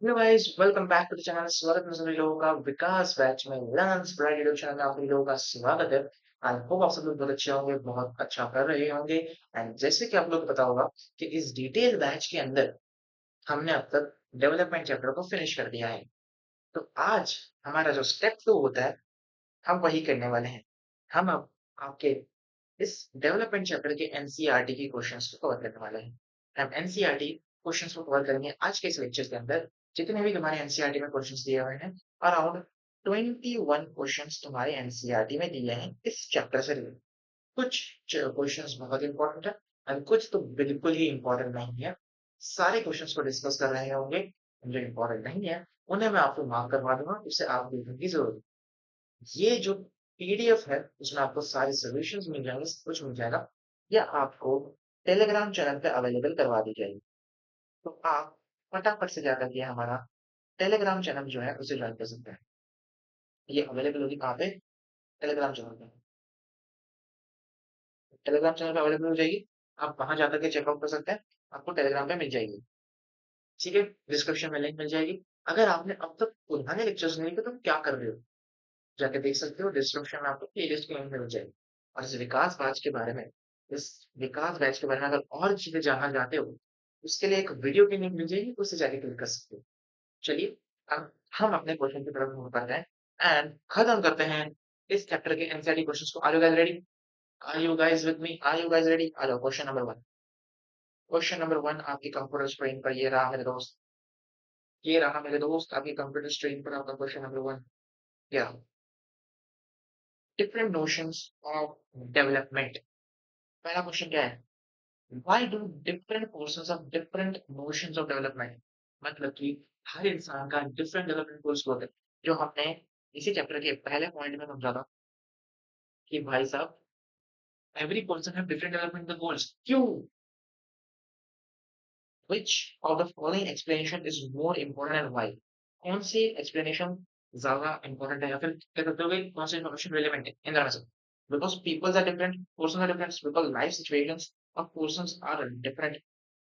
Hello guys, welcome back to the channel. स्वागत है सभी लोगों का विकास बैच में। लर्न्स ब्राइट यूट्यूब चैनल में आप सभी लोगों का स्वागत है। आई होप आप सब लोग बहुत अच्छे होंगे, बहुत अच्छा कर रहे होंगे। एंड जैसे कि आप लोग को पता होगा कि इस डिटेल बैच के अंदर हमने अब तक डेवलपमेंट चैप्टर को फिनिश कर दिया है। तो आज हमारा जो स्टेप 2 होता है, हम वही करने वाले हैं। हम अब आपके इस डेवलपमेंट चैप्टर के एनसीईआरटी की क्वेश्चंस को कवर करने वाले हैं। हम एनसीईआरटी क्वेश्चंस को कवर करेंगे आज के इस लेक्चर के अंदर। जितने भी तुम्हारे एनसीईआरटी में क्वेश्चंस दिए हुए हैं, अराउंड 21 क्वेश्चंस तुम्हारे एनसीईआरटी में दिए हैं इस चैप्टर से रिलेटेड। कुछ क्वेश्चंस बहुत इंपॉर्टेंट है और कुछ तो बिल्कुल ही इंपॉर्टेंट नहीं है। सारे क्वेश्चंस को डिस्कस कर रहे होंगे। जो इंपॉर्टेंट नहीं है उन्हें मैं आपको मार्क करवा दूंगा, उससे आप देखने की जरूरत है। ये जो पीडीएफ है उसमें आपको सारे सॉल्यूशंस मिल जाएंगे, सब कुछ मिल जाएगा। या आपको टेलीग्राम चैनल पे अवेलेबल करवा दी जाएगी। तो आप फटाफट से जाकर के हमारा टेलीग्राम चैनल जो है उसे ज्वाइन कर सकते हैं। ये अवेलेबल होगी कहाँ पे? टेलीग्राम चैनल पे। टेलीग्राम चैनल पे अवेलेबल हो जाएगी। आप वहां जाकर के चेकआउट कर सकते हैं। आपको टेलीग्राम पे मिल जाएगी। ठीक है, डिस्क्रिप्शन में लिंक मिल जाएगी। अगर आपने अब तक पुराने लेक्चर्स नहीं देखे तो क्या कर रहे हो, जाके देख सकते हो। डिस्क्रिप्शन में आपको प्लेलिस्ट की लिंक मिल जाएगी। और इस विकास बैच के बारे में, इस विकास बैच के बारे में अगर और चीजें जानना चाहते हो, उसके लिए एक वीडियो की लिंक मिल जाएगी, उससे जाके क्लिक कर सकते हो। चलिए, अब हम अपने क्वेश्चन की तरफ मूव करते हैं एंड खत्म करते हैं इस चैप्टर के एनसीईआरटी क्वेश्चंस को। Are you guys ready? Are you guys with me? Are you guys ready? आ जाओ। Question number 1। क्वेश्चन नंबर 1 आपकी कंप्यूटर स्क्रीन पर ये रहा मेरे दोस्त। ये रहा मेरे दोस्त आपकी कंप्यूटर स्क्रीन पर आपका क्वेश्चन नंबर 1। क्या? Different notions of development. पहला क्वेश्चन क्या है? Why do different persons have different notions of development? मतलब कि हर इंसान का डिफरेंट डेवलपमेंट गोल्स होते हैं। जो हमने इसी चैप्टर के पहले पॉइंट में समझा था कि भाई साहब, every person have different development goals. क्यों? Which of the following explanation is more important and why? कौन सी explanation ज्यादा important है या फिर क्या कहते हो कि कौन सी information relevant है इन दोनों में से? Because peoples are different, persons are different, because life situations of persons are different।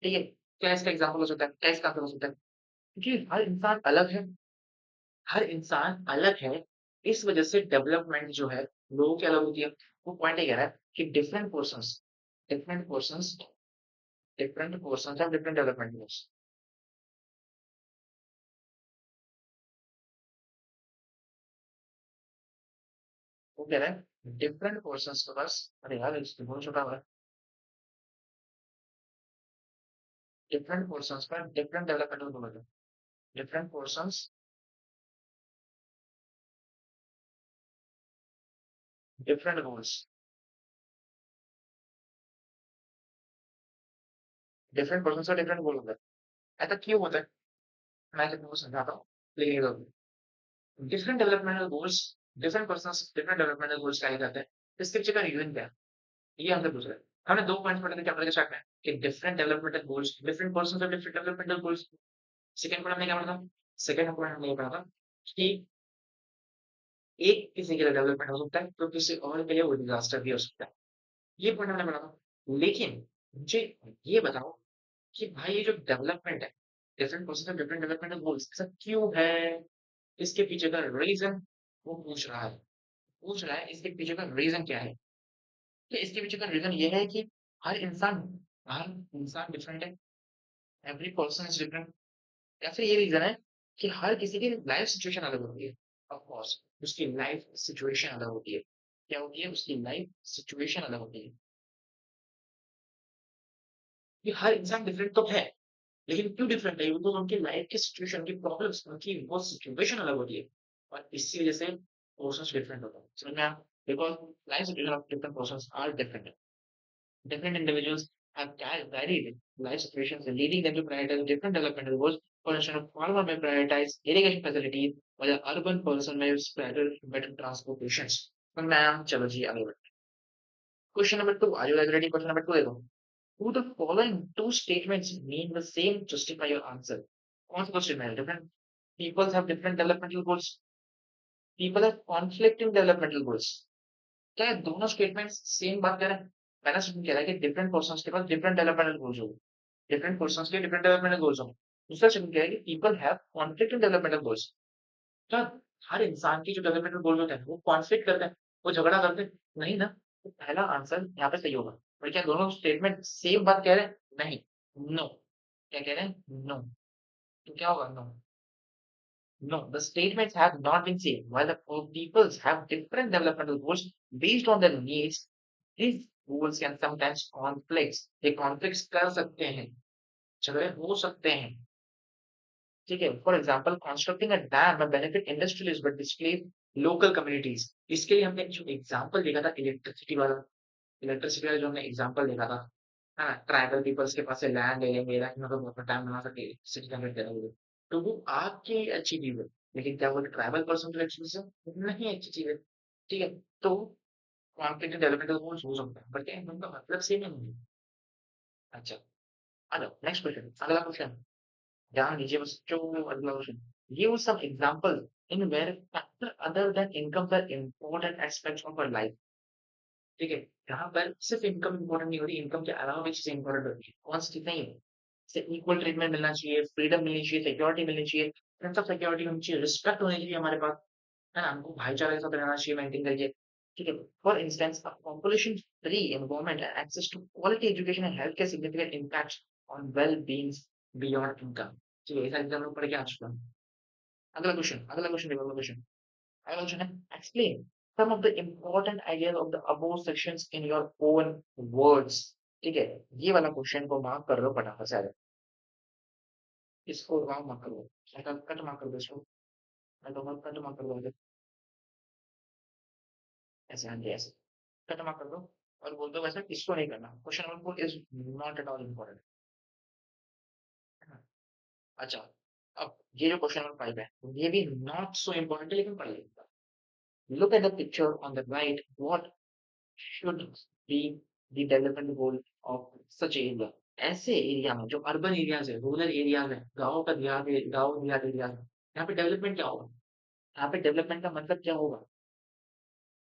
ठीक है, क्या इसका एग्जाम्पल हो सकता है? क्या इसका आंसर हो सकता है? क्योंकि हर इंसान अलग है। हर इंसान अलग है, इस वजह से डेवलपमेंट जो है लोगों की अलग होती है। वो पॉइंट ये कह रहा है कि different persons have different development goals। वो कह रहा है डिफरेंट पर्सन्स के पास, अरे यार इसको बहुत छोटा हुआ है। डिफरेंट पर्सन्स का डिफरेंट डेवलपमेंटल गोल होता है। Different persons, different goals. Different persons का डिफरेंट गोल होता है। ऐसा क्यों होता है? मैं तुमको समझाता हूँ, लेकिन ये different developmental goals, different persons different developmental goals क्या करते हैं? इसके पीछे का रीजन क्या है? ये हमसे पूछ रहे हैं। हमने दो पॉइंट पढ़े थे चैप्टर के स्टार्ट में कि different developmental goals, different persons और different developmental goals. Second point हमने क्या पढ़ा था? सेकंड पॉइंट हमने ये पढ़ा था कि एक किसी के लिए डेवलपमेंट हो सकता है तो किसी और के लिए वो डिजास्टर भी हो सकता है। ये पॉइंट हमने पढ़ा था। लेकिन मुझे ये बताओ कि भाई ये जो डेवलपमेंट है, डिफरेंट पर्सन का डिफरेंट डेवलपमेंटल गोल्स, ऐसा क्यों है? इसके पीछे का रीजन वो पूछ रहा है इसके पीछे का रीजन क्या है? तो इसके पीछे का रीजन ये है कि हर इंसान हर इंसान डिफरेंट है। Every person is different. या फिर ये रीजन है कि हर किसी की लाइफ सिचुएशन अलग होती है। ऑफ कोर्स उसकी लाइफ सिचुएशन अलग होती है। क्या होती है? उसकी लाइफ सिचुएशन अलग होती है। कि हर इंसान डिफरेंट तो है, लेकिन क्यों डिफरेंट है? बिकॉज़ उनकी लाइफ की सिचुएशन, उनकी प्रॉब्लम्स, उनकी वो सिचुएशन अलग होती है और इसी वजह से पर्सन्स डिफरेंट होता है। समझ में आया? Because life situation of different persons are different. Different individuals have varied life situations, leading them to prioritize different developmental goals. For instance, a farmer may prioritize irrigation facilities, while an urban person may prioritize better transportations. तो ma'am चलो जी आगे बढ़ते हैं। Question number 2, are you guys ready? Question number 2 देखो। Who the following two statements mean the same? Justify your answer। कौन सा question है? Different people have different developmental goals. People have conflicting developmental goals। क्या ये दोनों statements same बात कर रहे हैं? पहला स्टेटमेंट कह रहा है कि डिफरेंट पर्सन्स के पास डिफरेंट डेवलपमेंटल गोल्स होंगे। डिफरेंट पर्सन्स के डिफरेंट डेवलपमेंटल गोल्स होंगे। दूसरा सेकंड क्या है कि people have conflict in developmental goals. क्या हर इंसान की जो डेवलपमेंटल गोल होते हैं वो कॉन्फ्लिक्ट करते हैं, वो झगड़ा करते हैं? नहीं ना। तो पहला आंसर यहाँ पे सही होगा। और क्या दोनों स्टेटमेंट सेम बात कह रहे हैं? नहीं। नो। क्या कह रहे हैं? नो। तो क्या होगा? No. No, the statements have not been seen. While the peoples have different developmental goals based on their needs, these goals can sometimes conflict. ये conflicts कर सकते हैं, झगड़े हो सकते हैं, ठीक है? For example constructing a dam में benefit industrialist but displace local communities. इसके लिए हमने जो एग्जाम्पल देखा था इलेक्ट्रिसिटी वाला, इलेक्ट्रिसिटी वाला जो हमने एग्जाम्पल देखा था, हाँ, ट्राइबल पीपल्स के पास से लैंड ले लेंगे ताकि मतलब अपना टाइम बना सके, इलेक्ट्रिसिटी जनरेट करेंगे, तो वो आपकी अच्छी चीज है। लेकिन क्या वो ट्राइबल पर्सन के लिए नहीं अच्छी चीज है, ठीक है? तो कॉन्फ्लिक्ट डेवलपमेंटल गोल्स हो सकता है, बट क्या उनका मतलब सेम नहीं है। अच्छा, आ जाओ नेक्स्ट क्वेश्चन, अगला क्वेश्चन ध्यान दीजिए बच्चों। अगला question, give some example in where factor other than income are important aspects of our life. ठीक है, यहाँ पर सिर्फ इनकम इंपॉर्टेंट नहीं होती, इनकम के अलावा भी चीजें इंपॉर्टेंट होती है। कौन सी चीज नहीं है? जैसे इक्वल ट्रीटमेंट मिलना चाहिए, फ्रीडम मिलनी चाहिए, सिक्योरिटी मिलनी चाहिए, सेंस ऑफ सिक्योरिटी होनी चाहिए, रिस्पेक्ट होनी चाहिए हमारे पास, है ना? हमको भाईचारे के साथ रहना चाहिए, मेंटेन करिए, ठीक है? For instance a population free environment and access to quality education and health care significant impact on well being beyond income. ठीक है, ऐसा एग्जाम में पढ़ के आ चुका हूँ। अगला क्वेश्चन देखो, अगला क्वेश्चन, अगला क्वेश्चन है, explain some of the important ideas of the above sections in your own words। ठीक है, ये वाला क्वेश्चन को मार्क कर लो फटाफट से आ जाए। इसको वहां मार्क कर लो, कट मार्क कर दो इसको, कट मार्क कर दो, ऐसे हाँ जी ऐसे कट मार्क कर दो और बोल दो वैसे इसको नहीं करना, question number 4 is not at all important, है ना? अच्छा, अब ये जो क्वेश्चन नंबर 5 है, ये भी नॉट सो इम्पोर्टेंट है लेकिन पढ़ लेगा। Look at the picture on the right, what should be the development goal of such area. ऐसे एरिया में जो अर्बन एरियाज है, रूरल एरियाज है, गाँव का देहात है, गाँव देहात एरिया है, यहाँ पे डेवलपमेंट क्या होगा? यहाँ पे डेवलपमेंट का मतलब क्या होगा?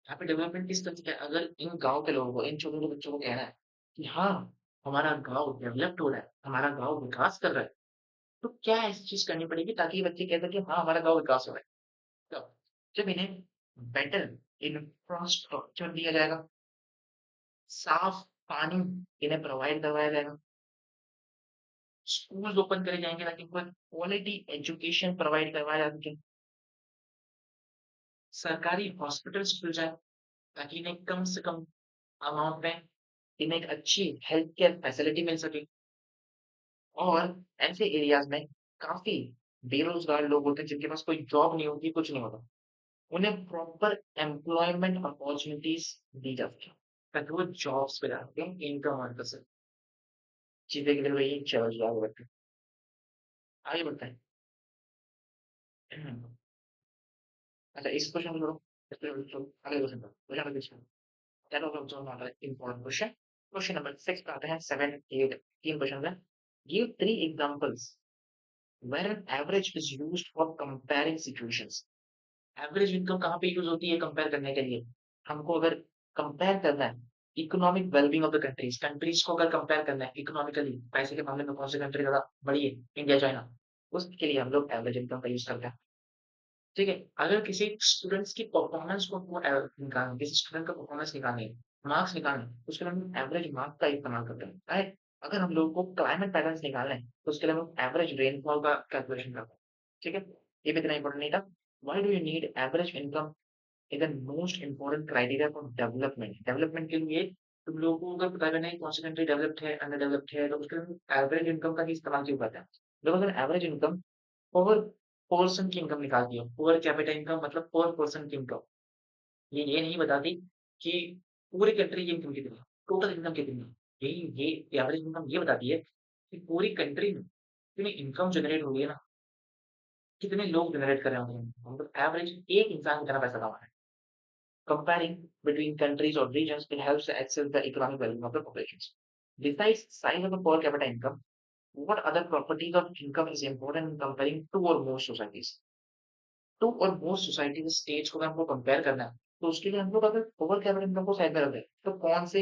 यहाँ पे डेवलपमेंट किस तरह से क्या, अगर इन गाँव के लोगों को, इन छोटे छोटे बच्चों को कहना है कि हाँ हमारा गाँव डेवलप्ड हो रहा है, हमारा गाँव विकास कर रहा है, तो क्या ऐसी चीज करनी पड़ेगी ताकि ये बच्चे कह सके हाँ हमारा गाँव विकास हो रहा है? तो जब इन्हें बेटर इंफ्रास्ट्रक्चर दिया जाएगा, साफ पानी इन्हें प्रोवाइड करवाया जाएगा, स्कूल्स ओपन करे जाएंगे ताकि उनको क्वालिटी एजुकेशन प्रोवाइड करवाया जा सके, सरकारी हॉस्पिटल्स खुल जाए ताकि इन्हें कम से कम अमाउंट में इन्हें एक अच्छी हेल्थ केयर फैसिलिटी मिल सके। और ऐसे एरियाज में काफी बेरोजगार लोग होते हैं जिनके पास कोई जॉब नहीं होती, कुछ नहीं होता, उन्हें प्रॉपर एम्प्लॉयमेंट अपॉर्चुनिटीज दी जाती है ताकि वो जॉब्स पे जाके इनकम अर्न कर सके। चीजें के लिए वही चल रहा है, आगे बढ़ते हैं। अच्छा, इस क्वेश्चन को छोड़ो, इस पे छोड़ो, अगले क्वेश्चन पर question number 6। That was also not a important question. Question number 6 पे आते हैं, 7 8 तीन क्वेश्चन है। Give 3 examples where an average is used for comparing situations. Average income कहाँ पे यूज होती है कंपेयर करने के लिए? हमको अगर कंपेयर करना है economic wellbeing of the countries, countries को अगर कंपेयर करना है इकोनॉमिकली, पैसे के मामले में कौन सी कंट्री ज्यादा बड़ी है, इंडिया चाइना, उसके लिए हम लोग एवरेज इनकम का यूज करते हैं। ठीक है, अगर किसी स्टूडेंट्स की परफॉर्मेंस को निकालना, किसी स्टूडेंट का परफॉर्मेंस निकालनी है, मार्क्स निकालने हैं, उसके लिए हम एवरेज मार्क का इस्तेमाल करते हैं, राइट? अगर हम लोगों को क्लाइमेट पैटर्न्स निकालने हैं तो उसके लिए हम एवरेज रेनफॉल का कैलकुलेशन करते हैं। ठीक है, ये भी इतना इंपॉर्टेंट नहीं था। Why do you need average income is the most important criteria for development. Development के लिए तुम लोगों को अगर पता करना है कौन सी कंट्री डेवलप्ड है, अंडर डेवलप्ड है, तो उसके लिए एवरेज इनकम का ही इस्तेमाल क्यों करते हैं लोग? अगर एवरेज इनकम पर पर्सन की इनकम निकालती है, पर कैपिटा इनकम मतलब पर पर्सन की इनकम, ये नहीं बताती कि पूरी कंट्री की इनकम कितनी है, टोटल इनकम कितनी है। ये एवरेज इनकम ये बताती है कि पूरी कंट्री में कितनी इनकम जनरेट हो रही है ना, कितने लोग जनरेट कर रहे होंगे, मतलब एवरेज एक इंसान कितना पैसा कमा रहा है। Comparing between countries or regions, it helps to access the economic well-being of the populations. Besides size of the per capita income, what other properties of income is important in comparing two or more societies? Two और most society के states को अगर हमको compare करना है तो उसके लिए हम लोग अगर ओवर कैपिटल इनकम को साइड में रख दें तो कौन से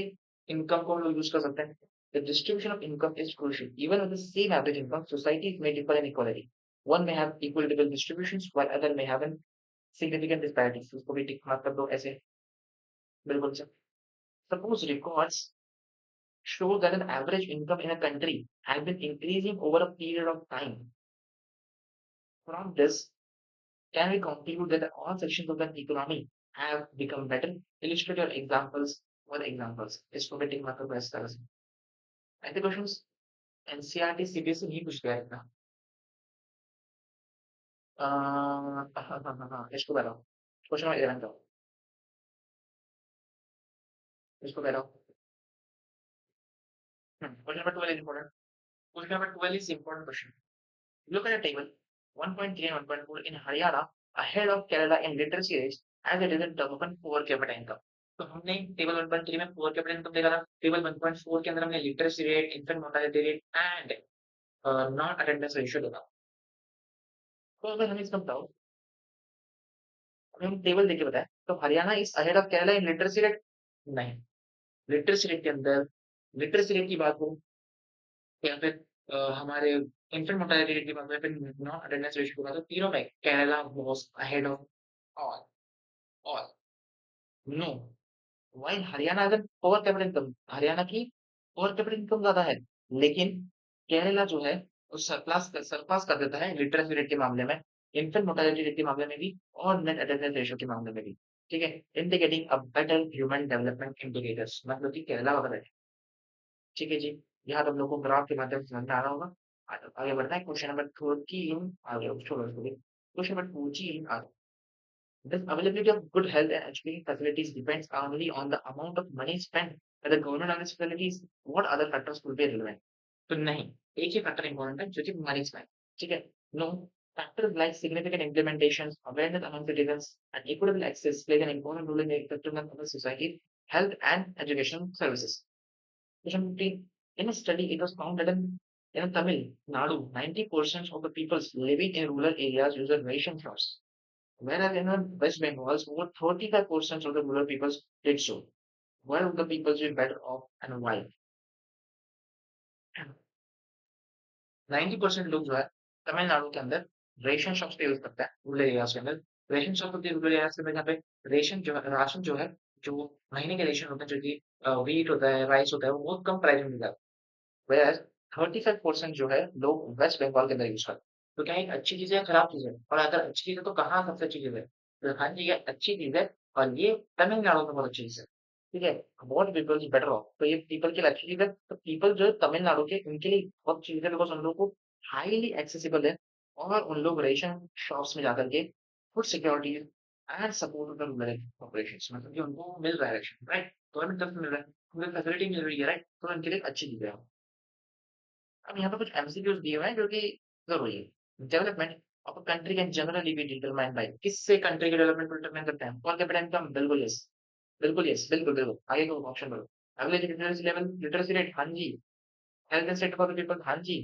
इनकम को हम लोग यूज कर सकते हैं? The distribution of income is crucial. Even with the same average income, societies may differ in equality. One may have equitable distributions, while other may have an significant disparities. उसको भी tick mark कर दो ऐसे बिल्कुल sir. Suppose records show that an average income in a country has been increasing over a period of time. From this, can we conclude that all sections of the economy have become better? Illustrate your examples or examples. इसको भी tick mark करो इस तरह से. ऐसे questions NCERT CBSE नहीं पूछ रहा है इतना. हाँ, इसको बताओ. क्वेश्चन नंबर 11 का. इसको बताओ. Question number 12 is important. Question number 12 is important question. Look at the table. 1.3 and 1.4 in Haryana ahead of Kerala in literacy rates as a result of open poor capita income. तो हमने table 1.3 में poor capital income देखा था. Table 1.4 के अंदर हमने literacy rate, infant mortality rate and non attendance ratio देखा. तो अगर हमें इसका बताओ, अगर हम टेबल देख के बताएं तो Haryana is ahead of Kerala in literacy rate. नहीं. लिटरेसी रेट के अंदर लिटरेसी रेट की बात हो या फिर हमारे इन्फेंट मोर्टालिटी रेट की बात हो या फिर नॉन अटेंडेंस रेशियो की बात हो, तीनों में Kerala was ahead of all. All. No. While Haryana has poor capital income. Haryana की पुअर कैपिटल इनकम ज्यादा है, लेकिन केरला जो है वो सरपास कर देता है लिटरेसी रेट के मामले में, इन्फेंट मोर्टालिटी रेट के मामले में भी और नेट अटेंडेंस रेशियो के मामले में भी. ठीक है. Indicating a better human development indicators, मतलब कि केरला वगैरह. ठीक है जी. यहाँ तो हम लोग को ग्राफ के माध्यम से समझ में आ रहा होगा. आगे बढ़ना है. क्वेश्चन नंबर 13 आ गया. छोड़ो इसको भी. क्वेश्चन नंबर 14 आ. The availability of good health and education facilities depends only on the amount of money spent by the government on these facilities. What other factors could be relevant? तो नहीं, एक ही factor important है जो कि money spend. ठीक है. No. Factors like significant implementations, awareness among citizens, and equitable access play an important role in the effectiveness of the society, health and education services. Question 15. In a study, it was found that in Tamil Nadu, 90% of the people living in rural areas use a ration shops. Whereas in the West Bengal, over 35% of the rural people did so. Why would the people be better off and why? 90% लोग जो है तमिलनाडु के अंदर ration shops पे use करता है rural areas के अंदर. रेशन शॉप होती है रूरल एरियाज के अंदर जहाँ पे राशन जो है जो महीने के रेशन होते हैं जो कि व्हीट होता है, राइस होता है, वो बहुत कम प्राइस में मिलता है. Whereas 35% जो है लोग वेस्ट बंगाल के अंदर यूज करते हैं. तो क्या एक अच्छी चीज है खराब चीज है? और अगर अच्छी चीज है तो कहाँ सबसे अच्छी चीज है? तो हाँ जी, ये अच्छी चीज है और ये तमिलनाडु में बहुत अच्छी चीज है. ठीक है. What people is better of, तो ये पीपल के लिए अच्छी चीज है. तो पीपल जो है तमिलनाडु के उनके लिए बहुत चीज है बिकॉज उन लोगों को हाईली एक्सेसिबल है और उन लोग रेशन शॉप्स में जाकर के food security and support rural operation, मतलब कि उनको मिल रहा है राशन, राइट. गवर्नमेंट तरफ से मिल रहा है, उनको फैसिलिटी मिल रही है, राइट. तो उनके लिए अच्छी चीज है. अब यहाँ पे कुछ एमसीक्यूज दिए हुए हैं जो कि जरूरी है. Development of a country can generally be determined by, किससे कंट्री के डेवलपमेंट को डिटरमाइन करते हैं? पर कैपिटा इनकम. बिल्कुल यस. बिल्कुल यस. बिल्कुल बिल्कुल. आगे को ऑप्शन बोलो. अगले लिटरेसी लेवल, लिटरेसी रेट. हाँ जी. Health and safety for the people. हाँ जी.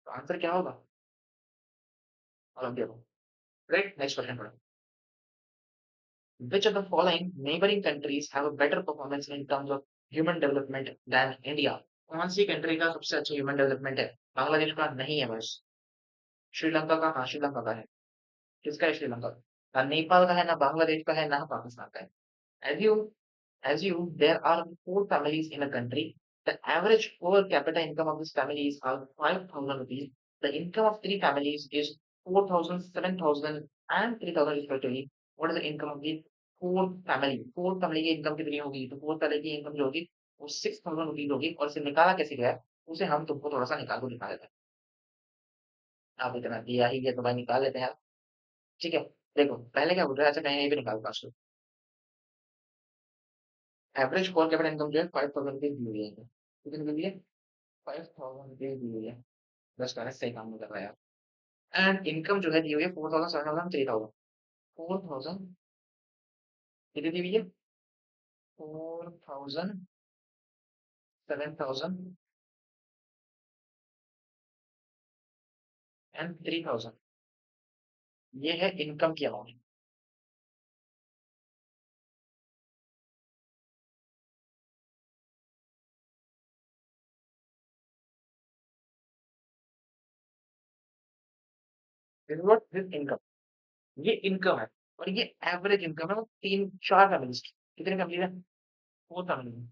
तो आंसर क्या होगा? और अब देखो. राइट. नेक्स्ट क्वेश्चन पढ़ो. Which of the following neighboring countries have a better performance in terms of human development than India? कौन सी कंट्री का सबसे अच्छा ह्यूमन डेवलपमेंट है? बांग्लादेश का नहीं है बस. श्रीलंका का. हाँ, श्रीलंका का है. किसका है श्रीलंका? ना नेपाल का है, ना बांग्लादेश का है, ना पाकिस्तान का है. Assume, assume there are four families in a country. The average per capita income of these families are 5,000 rupees. The income of three families is 4,000, 7,000, and 3,000 respectively. What is the income of the fourth family? Fourth family की income कितनी होगी? तो fourth family की income जो होगी वो 6,000 rupees होगी. और इसे निकाला कैसे गया? उसे हम तुमको थोड़ा सा निकाल को दिखा देते हैं. आप इतना दिया ही है तो भाई निकाल लेते हैं आप. ठीक है. देखो पहले क्या बोल रहा है. अच्छा मैं यहीं पे निकाल पास. एवरेज पर कैपिटा इनकम जो है 5,000 रुपीज दी हुई है. कितनी दी हुई है? 5,000 रुपीज दी हुई है. बस मैंने सही काम नहीं कर रहा यार. एंड इनकम जो है दी हुई है 4,000, 7,000, 3,000. 4,000 कितनी दी हुई है? 4,000, 7,000 एंड 3,000. ये है इनकम की amount. This is what this income, ये इनकम है। और ये एवरेज इनकम है वो 3-4 फैमिलीज़ की। कितनी फैमिली है? 4 फैमिली है।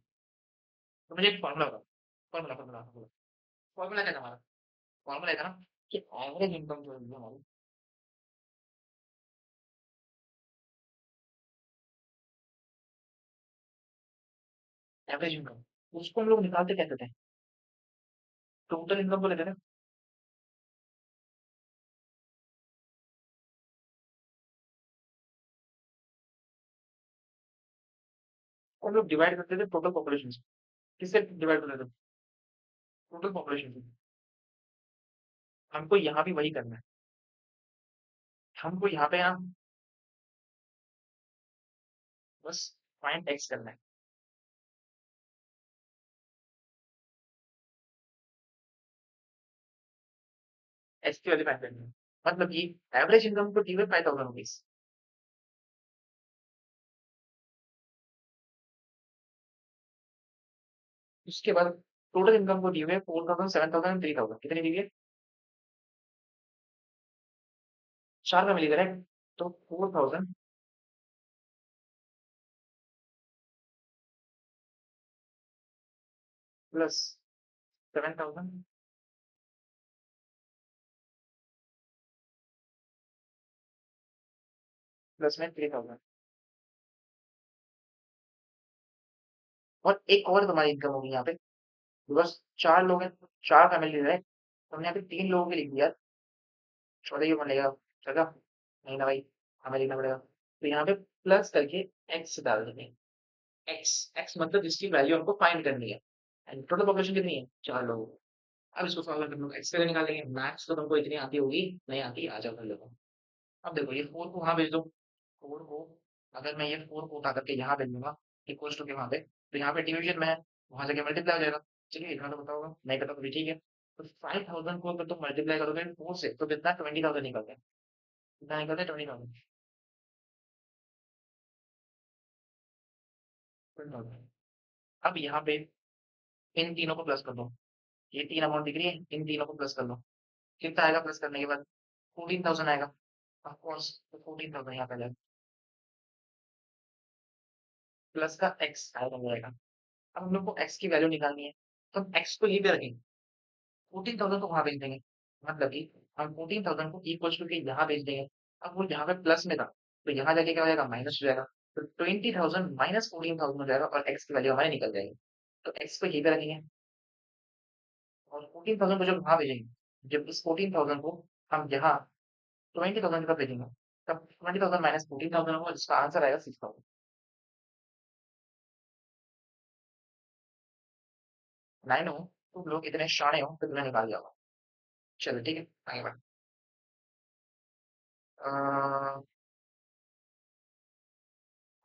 तो मुझे एक फॉर्मूला बताओ, फॉर्मूला फॉर्मूला क्या था हमारा? फॉर्मूला था ना कि एवरेज इनकम जो है हमारी, एवरेज इनकम उसको हम लोग निकालते कैसे थे? टोटल इनकम को लेते थे। हम लोग डिवाइड करते थे टोटल पॉपुलेशन से। किससे डिवाइड करते थे? टोटल पॉपुलेशन से। हमको यहाँ भी वही करना है। हमको यहाँ पे यहाँ बस फाइंड एक्स करना है। एक्स की वैल्यू फाइंड करनी है। मतलब कि एवरेज इनकम को दी हुई 5,000 रुपीज। उसके बाद टोटल इनकम को दी हुई है 4,000, 7,000, 3,000। कितनी दी हुई है? 4 का मिली करेक्ट। तो 4,000 प्लस 7,000 प्लस में 3,000। और एक और तुम्हारी इनकम होगी यहाँ पे। बस 4 लोग हैं, 4 फैमिली है, तो हमने यहाँ पे 3 लोगों के लिख दिया। 14 क्यों बनेगा? चलेगा? नहीं ना भाई, हमें लिखना पड़ेगा। तो यहाँ पे प्लस करके एक्स डाल देंगे। एक्स, एक्स मतलब जिसकी वैल्यू हमको फाइंड करनी है। एंड टोटल पॉपुलेशन कितनी है? 4 लोगों की। अब इसको सॉल्व करके हम लोग एक्स वैल्यू निकालेंगे। मैथ्स तो तुमको इतनी आती होगी, नहीं आती आ जाओ कर लो। अब देखो ये 4 को वहां भेज दो। 4 को, अगर मैं ये 4 को उठा करके यहाँ भेज दूंगा इक्वल्स टू के वहां पे, तो यहाँ पे डिवीजन में है, वहां जाके मल्टीप्लाई हो जाएगा। चलिए इतना तो पता होगा, नहीं पता तो भी ठीक है। तो 5,000 को अगर तुम मल्टीप्लाई करोगे 4 से तो कितना? 20,000 निकलता है। कितना निकलता है? 20,000। 20,000। अब यहाँ पे इन तीनों को प्लस कर दो। ये 3 अमाउंट दिख रही है, इन तीनों को प्लस कर दो। कितना आएगा प्लस करने के बाद? 14,000 आएगा। ऑफ कोर्स, तो 14,000 यहाँ पे आ जाएगा। प्लस का एक्स आएगा जाएगा। अब हम लोग को एक्स की वैल्यू निकालनी है, तो हम एक्स को ये पे रखेंगे। 14,000 को वहां भेज देंगे। मतलब कि हम 14,000 को इक्वल टू के यहाँ भेज देंगे। अब वो यहाँ पे प्लस में था, तो यहाँ जाके क्या हो जाएगा? माइनस हो जाएगा। तो 20,000 माइनस 14,000 हो जाएगा और एक्स की वैल्यू हमारी निकल जाएगी। तो एक्स को यहीं पे रखेंगे और 14,000 को जब वहां भेजेंगे, जब इस 14,000 को हम यहाँ 20,000 की तरफ भेजेंगे, तब 20,000 माइनस 14,000 होगा, जिसका आंसर आएगा 6,000। नाइन हो, तुम लोग इतने शाणे हो तो तुम्हें निकाल जाओगा। चलो ठीक है, आगे बढ़।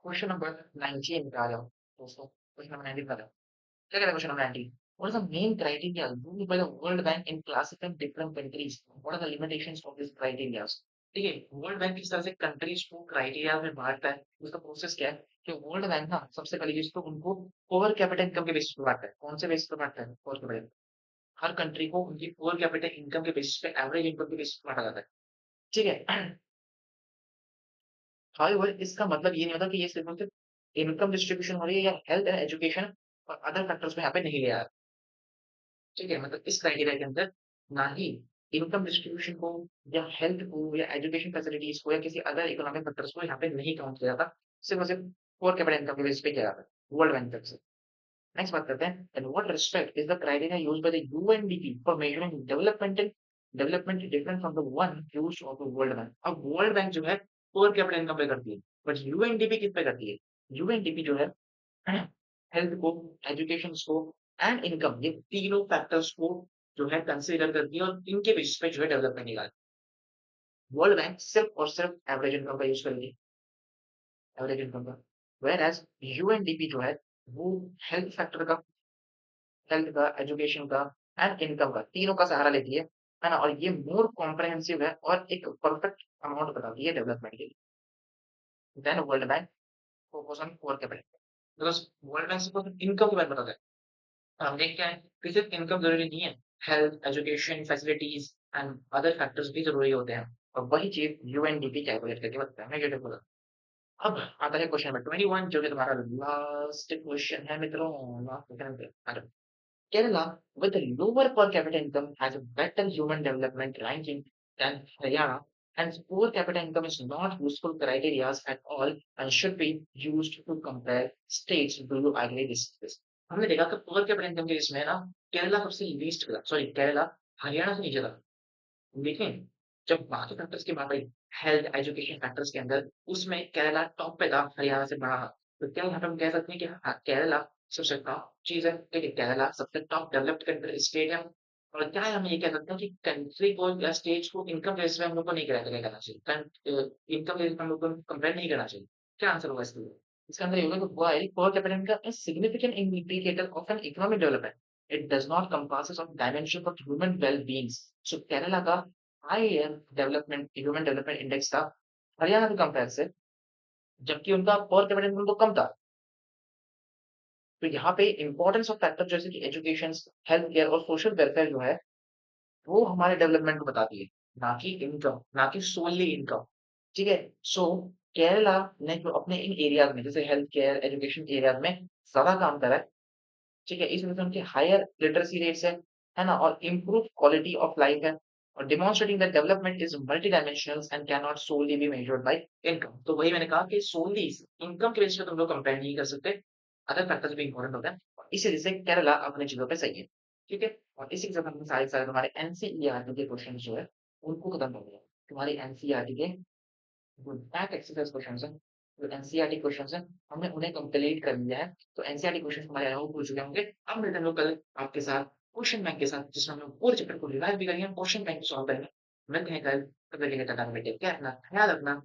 क्वेश्चन नंबर 19 पे आ जाओ दोस्तों। क्वेश्चन नंबर 19 पे आ जाओ। क्या कहता है question number 19? What is the main criteria used by the World Bank in classifying different countries? What are the limitations of these criteria? ठीक है, वर्ल्ड बैंक किस तरह से कंट्रीज को क्राइटेरिया में बांटता है, उसका प्रोसेस क्या है? कि वर्ल्ड बैंक ना सबसे पहले चीज तो उनको ओवर कैपिटल इनकम के बेसिस पे बांटता है। कौन से बेसिस पे बांटता है? Over capital. हर कंट्री को उनकी ओवर कैपिटल इनकम के बेसिस पे, एवरेज इनकम के बेसिस पे बांटा जाता है। ठीक है। हाउएवर इसका मतलब ये नहीं होता कि ये सिर्फ और सिर्फ इनकम डिस्ट्रीब्यूशन हो रही है या हेल्थ एंड एजुकेशन और अदर फैक्टर्स को यहाँ पे नहीं लिया। ठीक है, मतलब इस क्राइटेरिया के अंदर ना ही इनकम डिस्ट्रीब्यूशन को या हेल्थ को या एजुकेशन फैसिलिटीज को या किसी अदर इकोनॉमिक फैक्टर्स को यहाँ पे नहीं काउंट किया जाता। सिर्फ और सिर्फ पर कैपिटा इनकम के बेसिस पे किया जाता है वर्ल्ड बैंक तरफ से। नेक्स्ट बात करते हैं, in what respect is the criteria used by the UNDP for measuring development different from the one used of the world bank. अब वर्ल्ड बैंक जो है पर कैपिटा इनकम पे करती है, बट यूएनडीपी किस पे करती है? यूएनडीपी जो है हेल्थ को, एजुकेशन को एंड इनकम, ये तीनों फैक्टर्स को जो है कंसीडर करती है और इनके बेसिस पे जो है डेवलपमेंट निकालती है। वर्ल्ड बैंक सिर्फ और सिर्फ एवरेज इनकम का यूज करेगी, एवरेज इनकम का। वेयर एज यूएनडीपी जो है वो हेल्थ फैक्टर का, हेल्थ का, एजुकेशन का एंड इनकम का, तीनों का सहारा लेती है ना? और ये मोर कॉम्प्रहेंसिव है और एक परफेक्ट अमाउंट बताती है डेवलपमेंट के लिए then world bank focus on poor capital. Because world bank सिर्फ इनकम के बारे में बताता है। हम देखते हैं कि सिर्फ इनकम जरूरी नहीं है, health, education, facilities and other factors भी जरूरी होते हैं। और वही चीज़ यूएनडीपी कैलकुलेट करके बताता है नेगेटिव को। अब आता है क्वेश्चन नंबर 21 जो कि तुम्हारा लास्ट क्वेश्चन है मित्रों, last question. Kerala, with a lower per capita income, has a better human development ranking than Haryana, hence poor capita income is not useful criteria at all and should be used to compare states. Do you agree this? हमने देखा कि poor capita income के इसमें ना केरला सबसे least था, sorry Kerala Haryana से नीचे था। लेकिन जब बाकी फैक्टर्स की बात आई, हेल्थ, एजुकेशन फैक्टर्स के अंदर, उसमें केरला टॉप पे था, हरियाणा से बड़ा। तो क्या यहाँ पे हम कह सकते हैं कि केरला सबसे टॉप चीज़ है, ठीक है? केरला सबसे टॉप डेवलप्ड कंट्री स्टेट है। और क्या है हम ये कह सकते हैं कि कंट्री को या स्टेट्स को इनकम बेस पे हम लोग को नहीं क्राइटेरिया करना चाहिए। इनकम बेस पे हम लोग को कंपेयर नहीं करना चाहिए। क्या आंसर होगा इसके लिए? इसका आंसर ये होगा कि while per capita income is significant indicator of an economic development, it does not comprises of dimension of human well beings. So Kerala का high development human development index था हरियाणा के कंपेयर से, जबकि उनका पर कैपिटा इनकम तो कम था। तो यहाँ पे इंपॉर्टेंस ऑफ फैक्टर जैसे कि एजुकेशन, हेल्थ केयर और सोशल वेलफेयर जो है, वो हमारे डेवलपमेंट को बताती है, ना कि इनकम, ना कि सोनली इनकम। ठीक है? सो केरला ने जो अपने इन एरियाज़ में जैसे हेल्थ केयर, एजुकेशन एरियाज़ में ज़्यादा काम करा है, ठीक है? इस वजह से उनके हायर लिटरेसी रेट्स है ना? और इम्प्रूव क्वालिटी ऑफ लाइफ है और demonstrating that development is multi dimensional and can not solely be measured by income. तो वही मैंने कहा कि सोलली इनकम के बेस पे तुम लोग कंपेयर नहीं कर सकते, अदर फैक्टर्स भी इम्पोर्टेंट होते हैं। और इसी वजह से केरला अपनी चीज़ों पे सही है, ठीक है? और इसी के साथ हमने सारे के सारे तुम्हारे एनसीईआरटी के क्वेश्चन्स जो है, उनको खत्म कर दिया। तुम्हारी एनसीईआरटी के जो बैक एक्सरसाइज क्वेश्चंस हैं, जो एनसीईआरटी क्वेश्चंस हैं, हमने उन्हें कंप्लीट कर लिया है। तो एनसीईआरटी क्वेश्चंस हमारे आई होप हो चुके होंगे। अब मिलते हैं हम लोग कल आपके साथ क्वेश्चन बैंक के साथ, जिसमें हम लोग पूरे चैप्टर को रिवाइज भी करेंगे, क्वेश्चन बैंक को सॉल्व करेंगे। मिलते हैं कल, तब तक के लिए tata bye bye, take care, अपना ख्याल रखना।